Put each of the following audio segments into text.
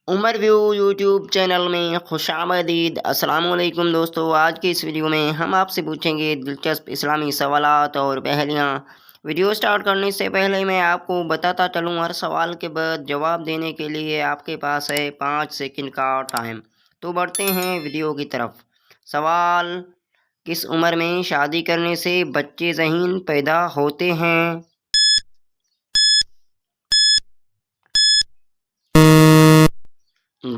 عمر view YouTube channel میں خوش آمدید۔ السلام علیکم دوستو، آج کی اس ویڈیو میں ہم آپ سے پوچھیں گے دلچسپ اسلامی سوالات اور پہلیاں۔ ویڈیو سٹارٹ کرنے سے پہلے میں آپ کو بتاتا چلوں، ہر سوال کے بعد جواب دینے کے لیے آپ کے پاس ہے 5 سیکنڈ کا ٹائم۔ تو بڑھتے ہیں ویڈیو کی طرف۔ سوال: کس عمر میں شادی کرنے سے بچے ذہین پیدا ہوتے ہیں؟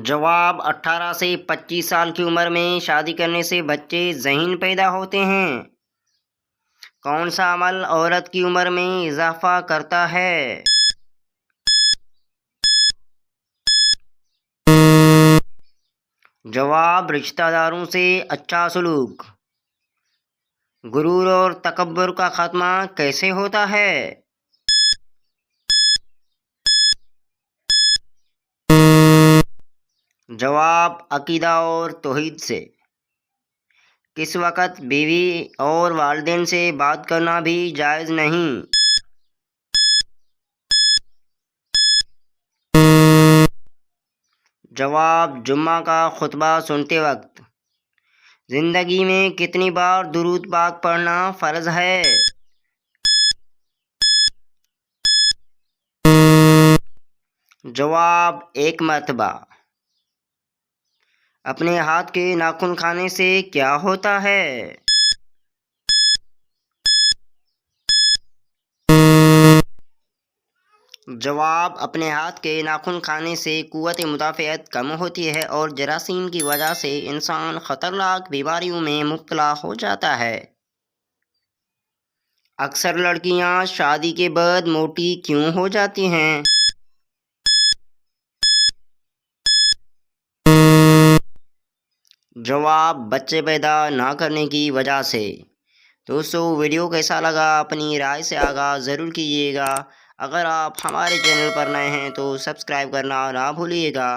جواب: 18 سے 25 سال کی عمر میں شادی کرنے سے بچے ذہین پیدا ہوتے ہیں۔ کون سا عمل عورت کی عمر میں اضافہ کرتا ہے؟ جواب: رشتہ داروں سے اچھا سلوک۔ غرور اور تکبر کا خاتمہ کیسے ہوتا ہے؟ جواب: عقیدہ اور توحید سے۔ کس وقت بیوی اور والدین سے بات کرنا بھی جائز نہیں؟ جواب: جمعہ کا خطبہ سنتے وقت۔ زندگی میں کتنی بار درود پاک پڑھنا فرض ہے؟ جواب: 1 مرتبہ۔ اپنے ہاتھ کے ناخن کھانے سے کیا ہوتا ہے؟ جواب: اپنے ہاتھ کے ناخن کھانے سے قوت مدافعت کم ہوتی ہے اور جراثیم کی وجہ سے انسان خطرناک بیماریوں میں مبتلا ہو جاتا ہے۔ اکثر لڑکیاں شادی کے بعد موٹی کیوں ہو جاتی ہیں؟ جواب: بچے پیدا نہ کرنے کی وجہ سے۔ دوستو، ویڈیو کیسا لگا اپنی رائے سے آگاہ ضرور کیجیے گا۔ اگر آپ ہمارے چینل پر نئے ہیں تو سبسکرائب کرنا نہ بھولیے گا۔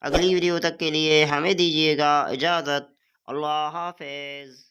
اگلی ویڈیو تک کے لیے ہمیں دیجیے گا اجازت۔ اللہ حافظ۔